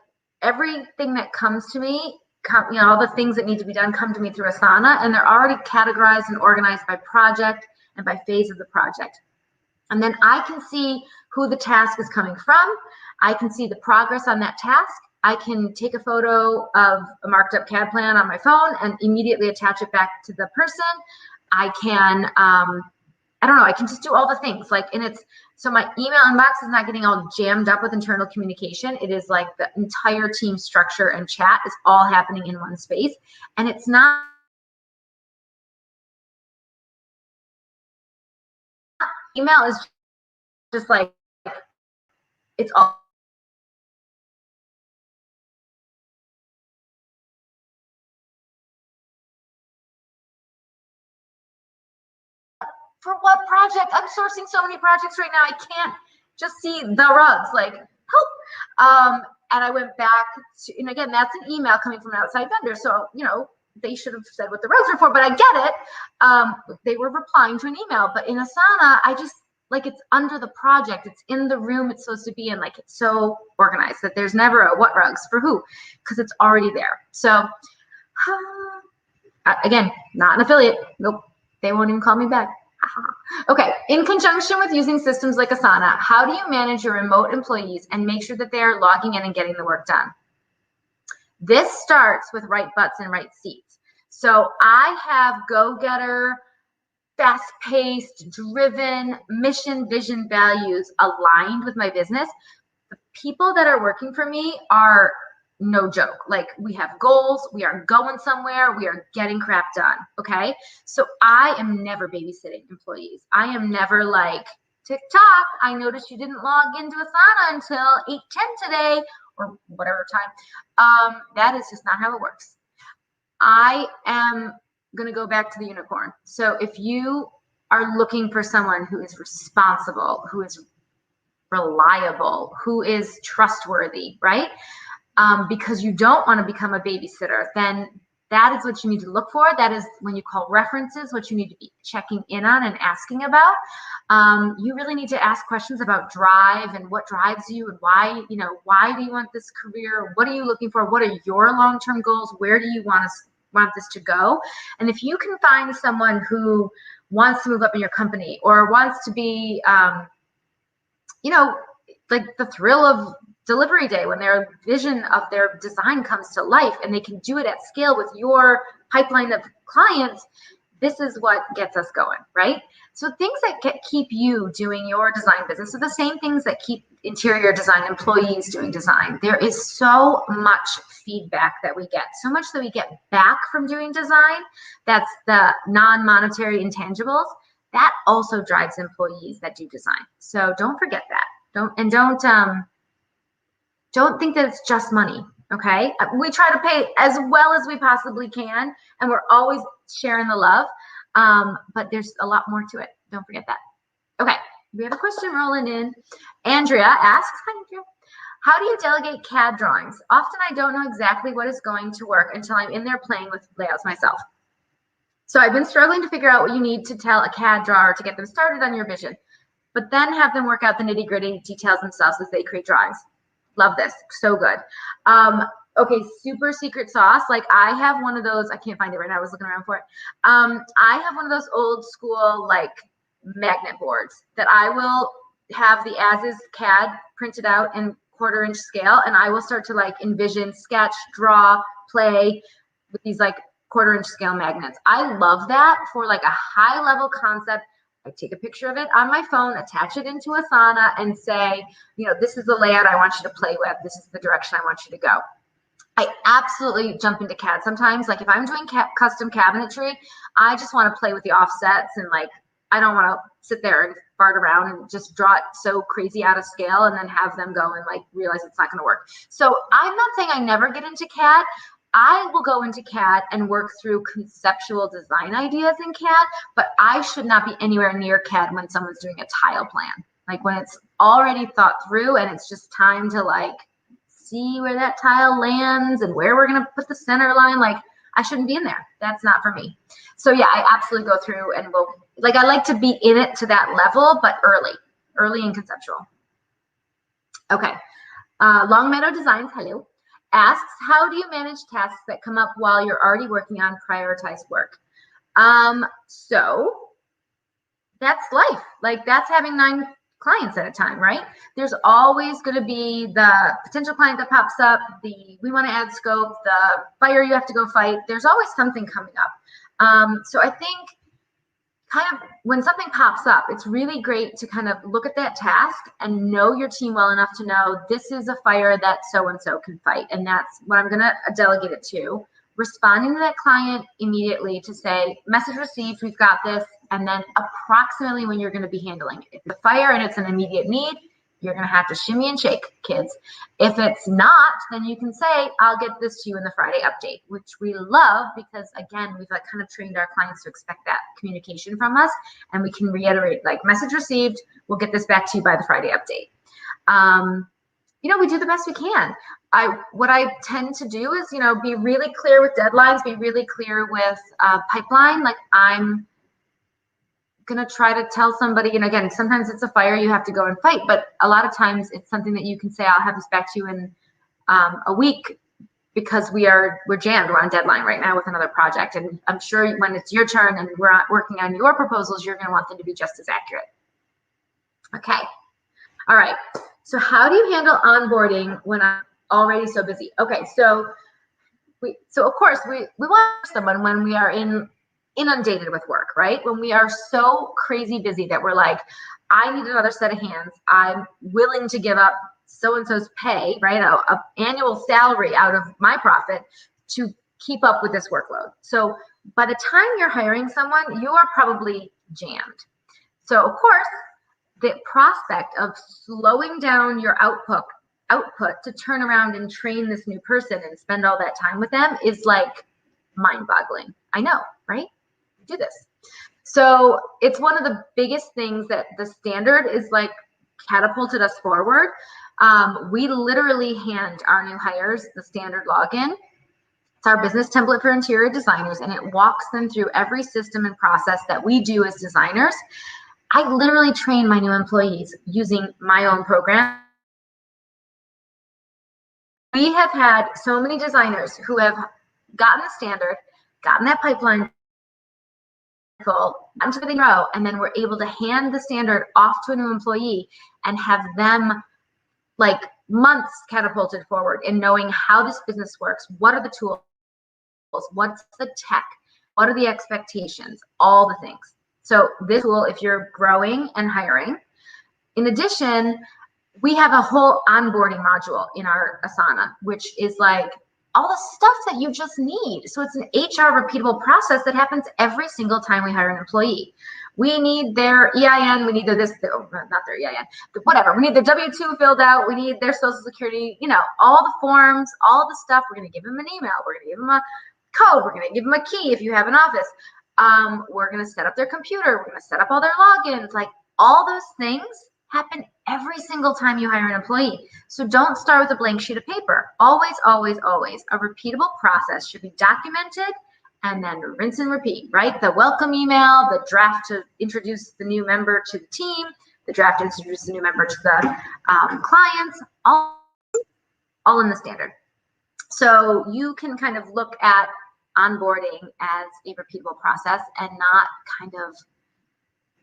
everything that comes to me all the things that need to be done come to me through Asana, and they're already categorized and organized by project and by phase of the project. And then I can see who the task is coming from. I can see the progress on that task. I can take a photo of a marked up CAD plan on my phone and immediately attach it back to the person. I can, I don't know, I can just do all the things. Like, and it's, so my email inbox is not getting all jammed up with internal communication. It is like the entire team structure and chat is all happening in one space. And it's not, email is just like, it's all for what project? I'm sourcing so many projects right now. I can't just see the rugs, like help. And I went back to, and again, that's an email coming from an outside vendor. So, you know, they should have said what the rugs were for, but I get it. They were replying to an email, but in Asana, I just, like, it's under the project. It's in the room it's supposed to be in. Like, it's so organized that there's never a what rugs for who, because it's already there. So again, not an affiliate. Nope. They won't even call me back. Okay, in conjunction with using systems like Asana, how do you manage your remote employees and make sure that they're logging in and getting the work done? This starts with right butts and right seats. So I have go-getter, fast-paced, driven, mission, vision, values aligned with my business. The people that are working for me are no joke. Like, we have goals, we are going somewhere, we are getting crap done. Okay. So I am never babysitting employees. I am never like, TikTok, I noticed you didn't log into Asana until 8:10 today or whatever time. That is just not how it works. I am going to go back to the unicorn. So if you are looking for someone who is responsible, who is reliable, who is trustworthy, right? Because you don't want to become a babysitter, then that is what you need to look for. That is, when you call references, what you need to be checking in on and asking about. You really need to ask questions about drive and what drives you and why, you know, why do you want this career? What are you looking for? What are your long-term goals? Where do you want this to go? And if you can find someone who wants to move up in your company or wants to be, you know, like the thrill of delivery day when their vision of their design comes to life and they can do it at scale with your pipeline of clients, this is what gets us going, right? So things that keep you doing your design business are the same things that keep interior design employees doing design. There is so much feedback that we get, so much that we get back from doing design. That's the non-monetary intangibles. That also drives employees that do design. So don't forget that. Don't think that it's just money, okay? We try to pay as well as we possibly can, and we're always sharing the love, but there's a lot more to it. Don't forget that. Okay, we have a question rolling in. Andrea asks, hi Andrea, how do you delegate CAD drawings? Often I don't know exactly what is going to work until I'm in there playing with layouts myself. So I've been struggling to figure out what you need to tell a CAD drawer to get them started on your vision, but then have them work out the nitty-gritty details themselves as they create drawings. Love this, so good. Okay, super secret sauce. Like, I have one of those, I can't find it right now, I was looking around for it. I have one of those old school, like, magnet boards that I will have the as-is CAD printed out in 1/4 inch scale, and I will start to, like, envision, sketch, draw, play with these, like, 1/4 inch scale magnets. I love that for, like, a high level concept. I take a picture of it on my phone, attach it into Asana, and say, you know, this is the layout I want you to play with. This is the direction I want you to go. I absolutely jump into CAD sometimes. Like, if I'm doing custom cabinetry, I just want to play with the offsets, and, like, I don't want to sit there and fart around and just draw it so crazy out of scale and then have them go and, like, realize it's not going to work. So I'm not saying I never get into CAD. I will go into CAD and work through conceptual design ideas in CAD, but I should not be anywhere near CAD when someone's doing a tile plan. Like, when it's already thought through and it's just time to, like, see where that tile lands and where we're going to put the center line. Like, I shouldn't be in there. That's not for me. So yeah, I absolutely go through and will, like, I like to be in it to that level, but early and conceptual. Okay. Long Meadow Designs, hello. asks, how do you manage tasks that come up while you're already working on prioritized work? So that's life. Like, that's having 9 clients at a time, right? There's always going to be the potential client that pops up, the we want to add scope, the fire you have to go fight. There's always something coming up. So I think kind of when something pops up, it's really great to kind of look at that task and know your team well enough to know this is a fire that so-and-so can fight, and that's what I'm going to delegate it to. Responding to that client immediately to say, message received, we've got this, and then approximately when you're going to be handling it. If it's a fire and it's an immediate need, you're going to have to shimmy and shake, kids. If it's not, then you can say, I'll get this to you in the Friday update, which we love because, again, we've like kind of trained our clients to expect that communication from us, and we can reiterate, like, message received, we'll get this back to you by the Friday update. You know, we do the best we can. What I tend to do is, you know, be really clear with deadlines, be really clear with pipeline. Like, I'm gonna try to tell somebody, and again, sometimes it's a fire you have to go and fight, but a lot of times it's something that you can say, I'll have this back to you in a week, because we're jammed, we're on deadline right now with another project, and I'm sure when it's your turn and we're working on your proposals, you're gonna want them to be just as accurate. Okay, all right, so how do you handle onboarding when I'm already so busy? Okay, so of course we want someone when we are inundated with work, right? When we are so crazy busy that we're like, I need another set of hands. I'm willing to give up so-and-so's pay, right? A annual salary out of my profit to keep up with this workload. So by the time you're hiring someone, you are probably jammed. So of course, the prospect of slowing down your output to turn around and train this new person and spend all that time with them is like mind-boggling. I know, right? Do this. So it's one of the biggest things that the standard is like catapulted us forward. We literally hand our new hires the standard login. It's our business template for interior designers, and it walks them through every system and process that we do as designers. I literally train my new employees using my own program. We have had so many designers who have gotten the standard, gotten that pipeline onto the row, and then we're able to hand the standard off to a new employee and have them like months catapulted forward in knowing how this business works, what are the tools, what's the tech, what are the expectations, all the things. So this tool, if you're growing and hiring. In addition, we have a whole onboarding module in our Asana, which is like all the stuff that you just need. So it's an HR repeatable process that happens every single time we hire an employee. We need their EIN, we need not their EIN, whatever. We need their W-2 filled out, we need their social security, you know, all the forms, all the stuff. We're gonna give them an email, we're gonna give them a code, we're gonna give them a key if you have an office. We're gonna set up their computer, we're gonna set up all their logins. Like, all those things happen every single time you hire an employee. So don't start with a blank sheet of paper. Always, always, always, a repeatable process should be documented and then rinse and repeat, right? The welcome email, the draft to introduce the new member to the team, the draft to introduce the new member to the clients, all in the standard. So you can kind of look at onboarding as a repeatable process and not kind of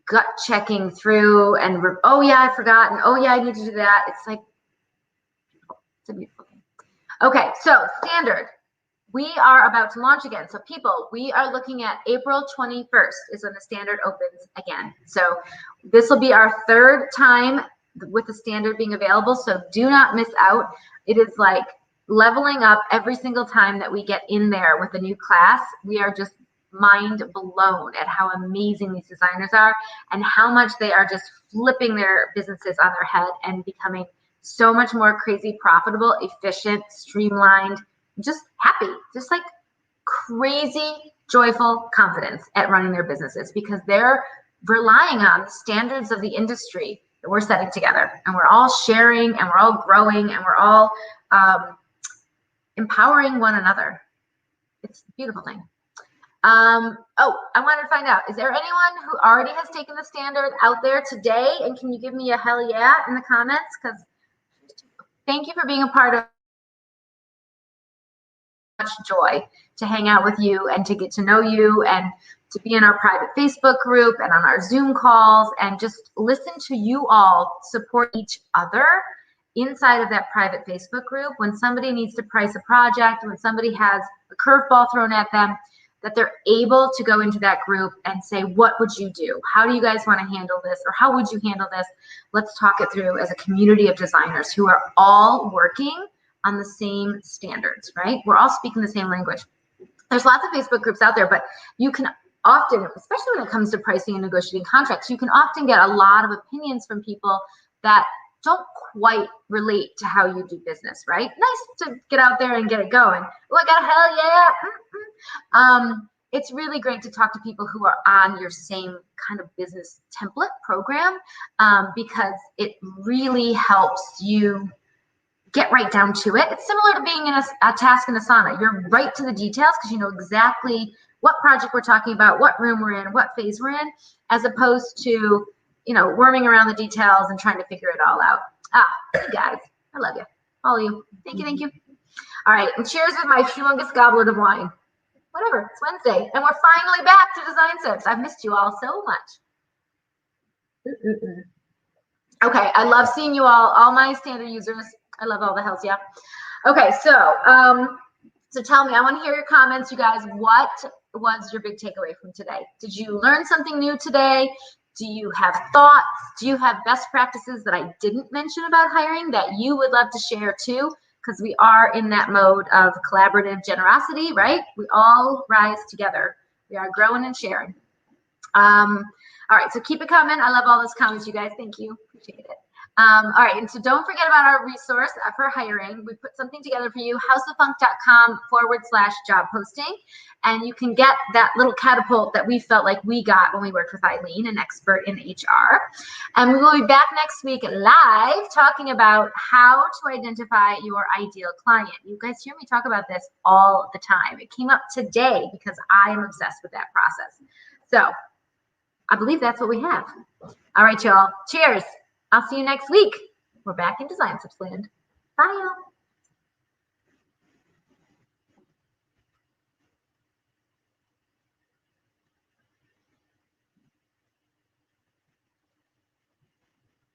gut checking through and, oh yeah, I forgot, and oh yeah, I need to do that. It's like, it's a beautiful thing. Okay, so standard. We are about to launch again. So people, we are looking at April 21st is when the standard opens again. So this will be our 3rd time with the standard being available. So do not miss out. It is like leveling up every single time that we get in there with a new class. We are just mind blown at how amazing these designers are and how much they are just flipping their businesses on their head and becoming so much more crazy profitable, efficient, streamlined, just happy, just like crazy joyful confidence at running their businesses, because they're relying on the standards of the industry that we're setting together, and we're all sharing and we're all growing and we're all empowering one another. It's a beautiful thing. Oh, I wanted to find out, is there anyone who already has taken the standard out there today? And can you give me a hell yeah in the comments? Because thank you for being a part of much joy to hang out with you and to get to know you and to be in our private Facebook group and on our Zoom calls and just listen to you all support each other inside of that private Facebook group. When somebody needs to price a project, when somebody has a curveball thrown at them, that they're able to go into that group and say, what would you do? How do you guys want to handle this? Or how would you handle this? Let's talk it through as a community of designers who are all working on the same standards, right? We're all speaking the same language. There's lots of Facebook groups out there, but you can often, especially when it comes to pricing and negotiating contracts, you can often get a lot of opinions from people that don't quite relate to how you do business, right? Nice to get out there and get it going. Oh, I got a hell yeah. It's really great to talk to people who are on your same kind of business template program because it really helps you get right down to it. It's similar to being in a task in Asana. You're right to the details because you know exactly what project we're talking about, what room we're in, what phase we're in, as opposed to, you know, worming around the details and trying to figure it all out. You guys, I love you. All of you. Thank you, thank you. All right, and cheers with my humongous goblet of wine. Whatever, it's Wednesday, and we're finally back to Design Sips. I've missed you all so much. Okay, I love seeing you all my standard users. I love all the hells, yeah. Okay, so tell me, I want to hear your comments, you guys. What was your big takeaway from today? Did you learn something new today? Do you have thoughts? Do you have best practices that I didn't mention about hiring that you would love to share too? Because we are in that mode of collaborative generosity, right? We all rise together. We are growing and sharing. All right, so keep it coming. I love all those comments, you guys. Thank you. Appreciate it. All right, and so don't forget about our resource for hiring. We put something together for you, houseoffunk.com/job posting, and you can get that little catapult that we felt like we got when we worked with Eileen, an expert in HR. And we will be back next week live talking about how to identify your ideal client. You guys hear me talk about this all the time. It came up today because I am obsessed with that process. So I believe that's what we have. All right, y'all. Cheers. I'll see you next week. We're back in Design Sips land. Bye, y'all.